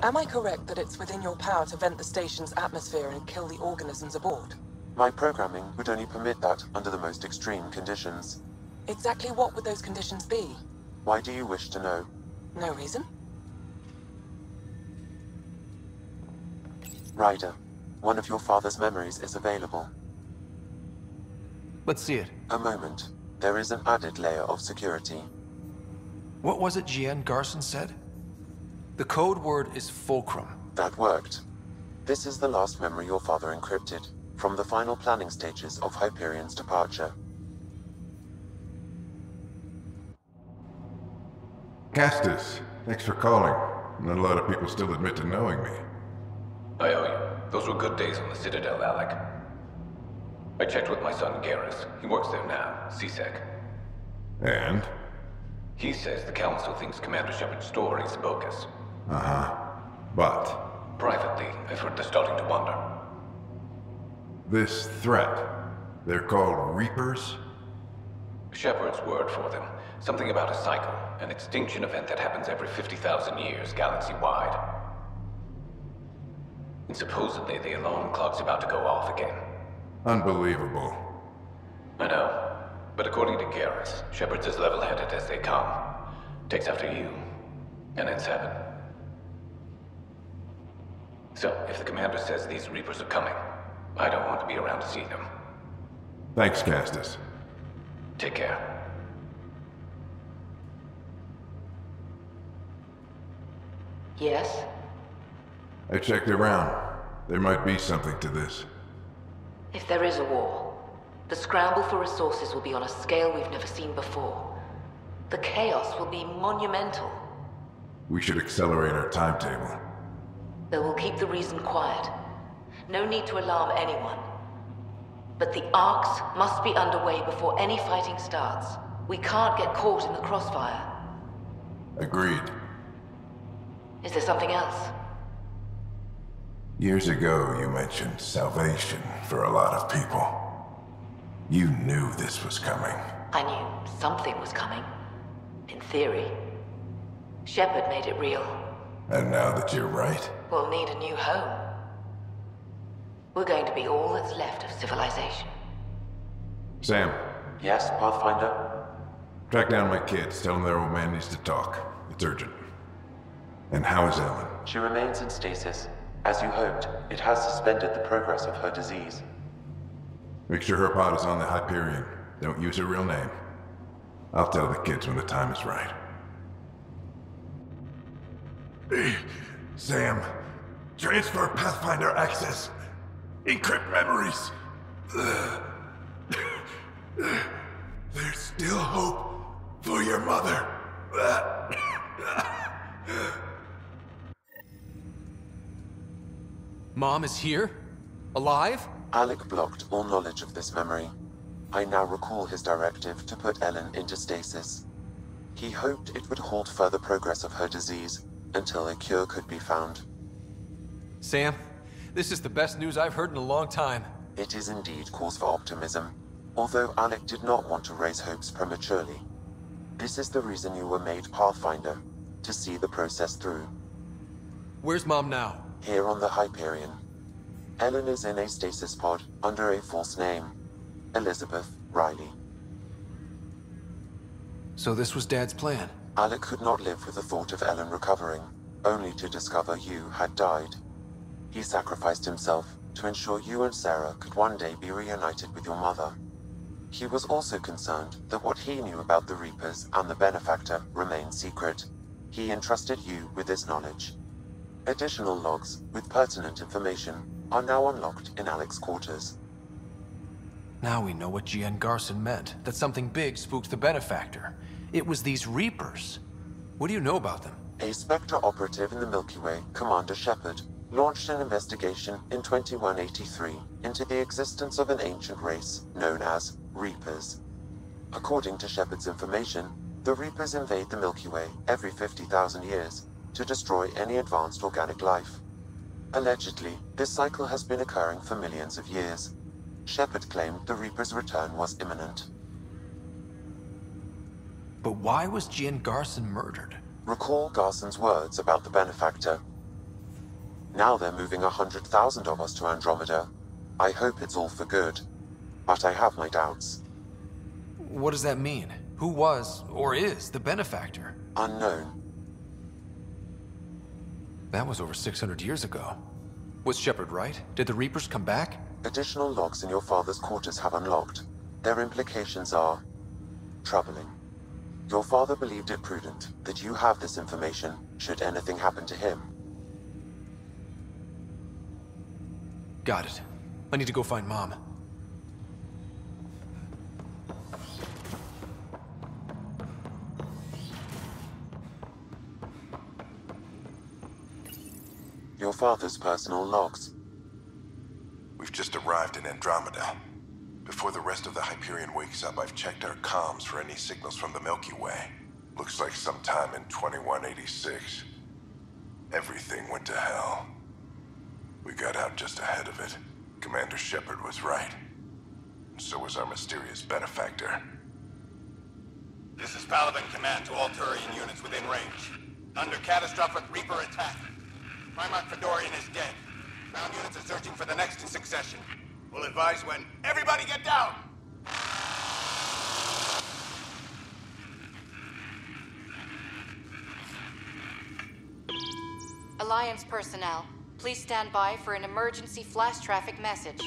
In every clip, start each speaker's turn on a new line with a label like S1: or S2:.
S1: Am I correct that it's within your power to vent the station's atmosphere and kill the organisms aboard?
S2: My programming would only permit that under the most extreme conditions.
S1: Exactly what would those conditions be?
S2: Why do you wish to know?
S1: No reason?
S2: Ryder, one of your father's memories is available.
S3: Let's see it.
S2: A moment. There is an added layer of security.
S3: What was it Jian Garson said? The code word is fulcrum.
S2: That worked. This is the last memory your father encrypted, from the final planning stages of Hyperion's departure.
S4: Castus, thanks for calling. Not a lot of people still admit to knowing me.
S5: I owe you. Those were good days on the Citadel, Alec. I checked with my son Garrus. He works there now, CSEC.
S4: And?
S5: He says the Council thinks Commander Shepard's story is bogus.
S4: Uh-huh. But?
S5: Privately, I've heard they're starting to wonder.
S4: This threat, they're called Reapers?
S5: Shepard's word for them. Something about a cycle, an extinction event that happens every 50,000 years, galaxy-wide. And supposedly the alarm clock's about to go off again.
S4: Unbelievable.
S5: I know. But according to Garrus, Shepard's as level-headed as they come. Takes after you. And it's heaven. So, if the Commander says these Reapers are coming, I don't want to be around to see them.
S4: Thanks, Castus.
S5: Take care.
S6: Yes?
S4: I checked around. There might be something to this.
S6: If there is a war, the scramble for resources will be on a scale we've never seen before. The chaos will be monumental.
S4: We should accelerate our timetable.
S6: Though we'll keep the reason quiet. No need to alarm anyone. But the arcs must be underway before any fighting starts. We can't get caught in the crossfire.
S4: Agreed.
S6: Is there something else?
S4: Years ago, you mentioned salvation for a lot of people. You knew this was coming.
S6: I knew something was coming. In theory. Shepard made it real.
S4: And now that you're right,
S6: We'll need a new home. We're going to be all that's left of civilization.
S4: Sam,
S2: Yes, Pathfinder?
S4: track down my kids. Tell them their old man needs to talk. It's urgent. And how is Ellen?
S2: She remains in stasis. As you hoped, it has suspended the progress of her disease.
S4: Make sure her pod is on the Hyperion. Don't use her real name. I'll tell the kids when the time is right. Sam, transfer Pathfinder access. Encrypt memories. There's still hope for your mother.
S3: Mom is here? Alive?
S2: Alec blocked all knowledge of this memory. I now recall his directive to put Ellen into stasis. He hoped it would halt further progress of her disease until a cure could be found.
S3: Sam, this is the best news I've heard in a long time.
S2: It is indeed cause for optimism, although Alec did not want to raise hopes prematurely. This is the reason you were made Pathfinder, to see the process through.
S3: Where's Mom now?
S2: Here on the Hyperion. Ellen is in a stasis pod under a false name, Elizabeth Riley.
S3: So this was Dad's plan.
S2: Alec could not live with the thought of Ellen recovering, only to discover you had died. He sacrificed himself to ensure you and Sarah could one day be reunited with your mother. He was also concerned that what he knew about the Reapers and the Benefactor remained secret. He entrusted you with this knowledge. Additional logs with pertinent information are now unlocked in Alec's quarters.
S3: Now we know what Jian Garson meant, that something big spooked the Benefactor. It was these Reapers. What do you know about them?
S2: A Spectre operative in the Milky Way, Commander Shepard, launched an investigation in 2183 into the existence of an ancient race known as Reapers. According to Shepard's information, the Reapers invade the Milky Way every 50,000 years to destroy any advanced organic life. Allegedly, this cycle has been occurring for millions of years. Shepard claimed the Reaper's return was imminent.
S3: But why was Jian Garson murdered?
S2: Recall Garson's words about the Benefactor. Now they're moving 100,000 of us to Andromeda. I hope it's all for good, but I have my doubts.
S3: What does that mean? Who was, or is, the benefactor?
S2: Unknown.
S3: That was over 600 years ago. Was Shepard right? Did the Reapers come back?
S2: Additional logs in your father's quarters have unlocked. Their implications are troubling. Your father believed it prudent that you have this information should anything happen to him.
S3: Got it. I need to go find Mom.
S2: Your father's personal logs.
S4: We've just arrived in Andromeda. Before the rest of the Hyperion wakes up, I've checked our comms for any signals from the Milky Way. Looks like sometime in 2186. Everything went to hell. We got out just ahead of it. Commander Shepard was right. And so was our mysterious benefactor.
S7: This is Paladin Command to all Turian units within range. Under catastrophic Reaper attack. Primarch Fedorian is dead. Ground units are searching for the next in succession. We'll advise when. Everybody get down!
S8: Alliance personnel, please stand by for an emergency flash traffic message.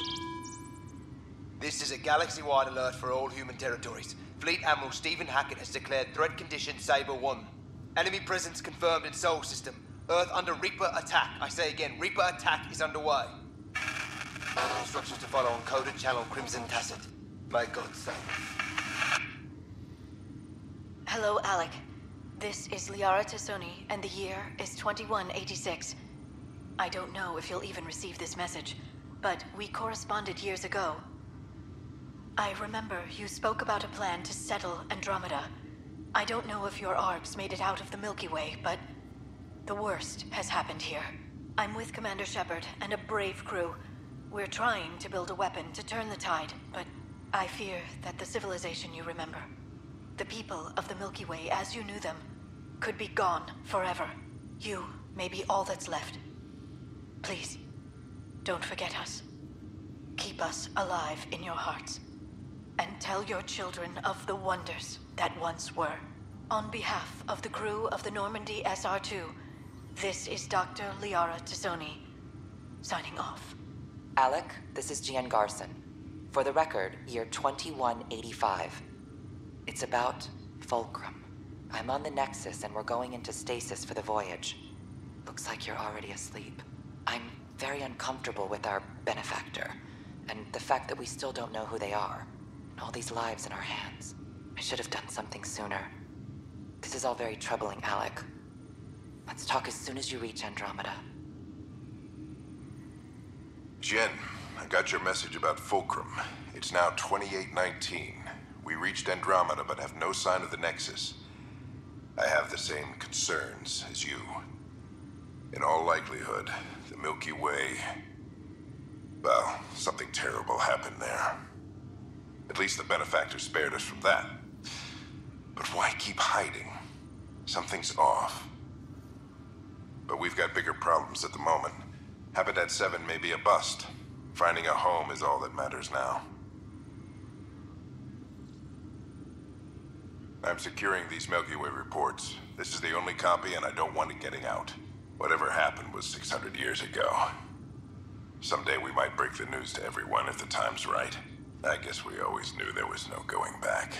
S9: This is a galaxy-wide alert for all human territories. Fleet Admiral Stephen Hackett has declared threat condition Saber 1. Enemy presence confirmed in Sol System. Earth under Reaper attack. I say again, Reaper attack is underway. Instructions to follow on coded channel Crimson Tacit. May God save.
S10: Hello, Alec. This is Liara Tassoni, and the year is 2186. I don't know if you'll even receive this message, but we corresponded years ago. I remember you spoke about a plan to settle Andromeda. I don't know if your arcs made it out of the Milky Way, but the worst has happened here. I'm with Commander Shepard and a brave crew. We're trying to build a weapon to turn the tide, but I fear that the civilization you remember, the people of the Milky Way as you knew them, could be gone forever. You may be all that's left. Please, don't forget us. Keep us alive in your hearts. And tell your children of the wonders that once were. On behalf of the crew of the Normandy SR2, this is Dr. Liara Tassoni, signing off.
S11: Alec, this is Gian Garson. For the record, year 2185. It's about Fulcrum. I'm on the Nexus and we're going into stasis for the voyage. Looks like you're already asleep. I'm very uncomfortable with our benefactor, and the fact that we still don't know who they are. And all these lives in our hands. I should have done something sooner. This is all very troubling, Alec. Let's talk as soon as you reach Andromeda.
S4: Jen, I got your message about Fulcrum. It's now 2819. We reached Andromeda but have no sign of the Nexus. I have the same concerns as you. In all likelihood, the Milky Way... well, something terrible happened there. At least the benefactor spared us from that. But why keep hiding? Something's off. But we've got bigger problems at the moment. Habitat 7 may be a bust. Finding a home is all that matters now. I'm securing these Milky Way reports. This is the only copy and I don't want it getting out. Whatever happened was 600 years ago. Someday we might break the news to everyone if the time's right. I guess we always knew there was no going back.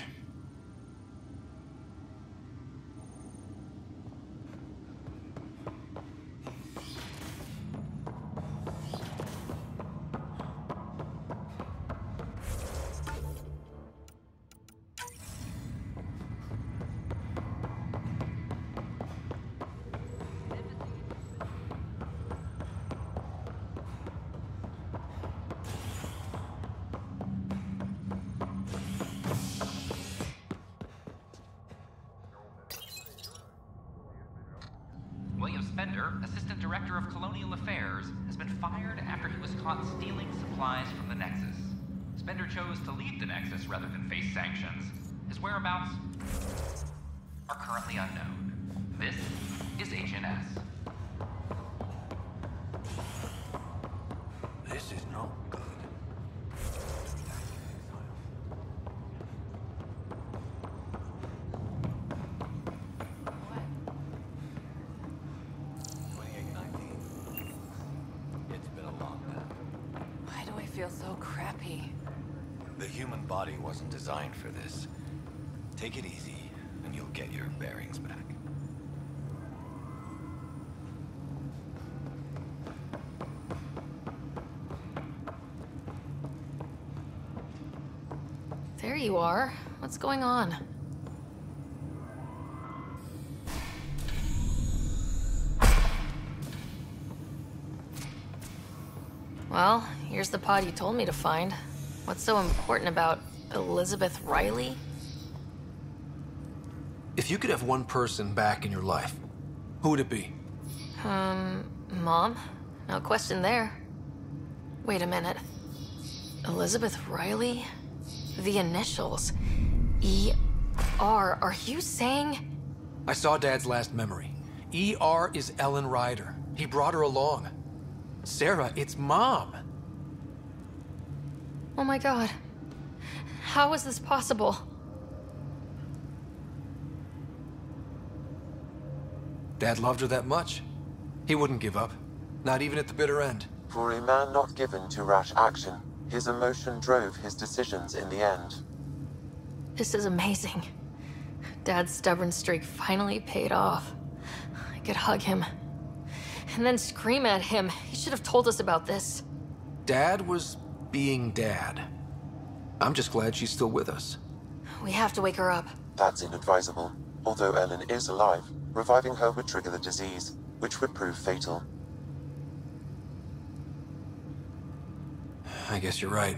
S12: Spender, Assistant Director of Colonial Affairs, has been fired after he was caught stealing supplies from the Nexus. Spender chose to leave the Nexus rather than face sanctions. His whereabouts are currently unknown. This is HNS.
S3: This is no good.
S13: It's been a long time.
S10: Why do I feel so crappy?
S13: The human body wasn't designed for this. Take it easy, and you'll get your bearings back.
S14: There you are. What's going on? Well, here's the pod you told me to find. What's so important about Elizabeth Riley?
S3: If you could have one person back in your life, who would it be?
S14: Mom? No question there. Wait a minute. Elizabeth Riley? The initials. E.R. Are you saying?
S3: I saw Dad's last memory. E.R. is Ellen Ryder. He brought her along. Sarah, it's Mom.
S14: Oh my god. How is this possible?
S3: Dad loved her that much. He wouldn't give up. Not even at the bitter end.
S2: For a man not given to rash action, his emotion drove his decisions in the end.
S14: This is amazing. Dad's stubborn streak finally paid off. I could hug him. And then scream at him. He should have told us about this.
S3: Dad was being Dad. I'm just glad she's still with us.
S14: We have to wake her up.
S2: That's inadvisable. Although Ellen is alive, reviving her would trigger the disease, which would prove fatal.
S3: I guess you're right.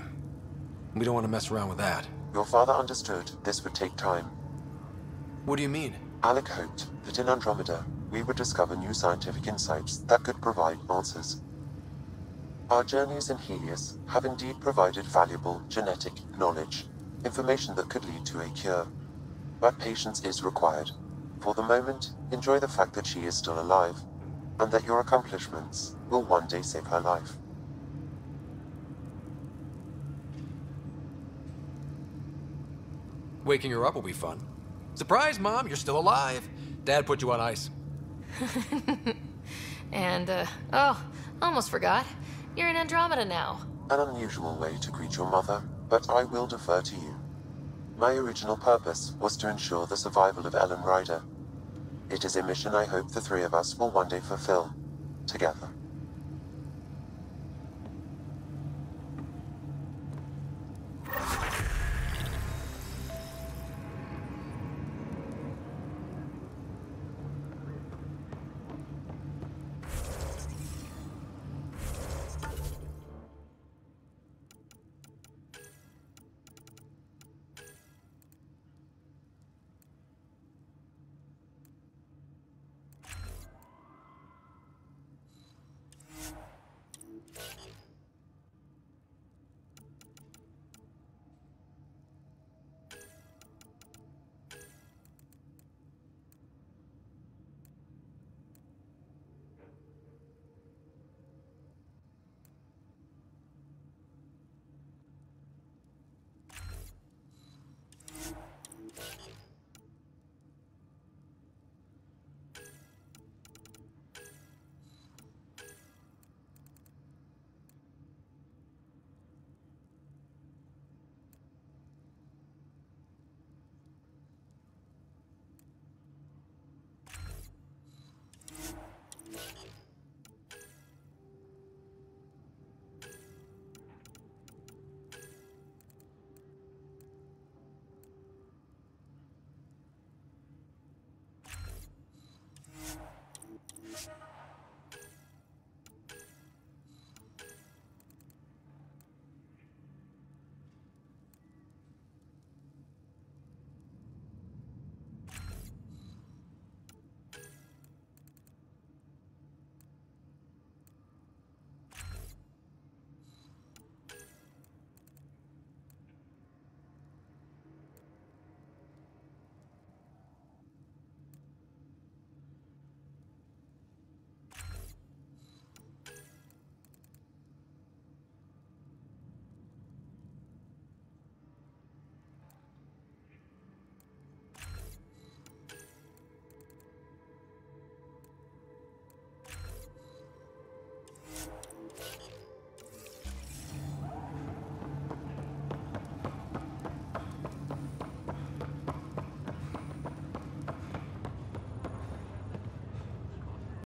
S3: We don't want to mess around with that.
S2: Your father understood this would take time.
S3: What do you mean?
S2: Alec hoped that in Andromeda, we would discover new scientific insights that could provide answers. Our journeys in Helios have indeed provided valuable genetic knowledge, information that could lead to a cure. But patience is required. For the moment, enjoy the fact that she is still alive, and that your accomplishments will one day save her life.
S3: Waking her up will be fun. Surprise, Mom, you're still alive. Dad put you on ice.
S14: And, oh, almost forgot. You're in Andromeda now.
S2: An unusual way to greet your mother, but I will defer to you. My original purpose was to ensure the survival of Ellen Ryder. It is a mission I hope the three of us will one day fulfill, together.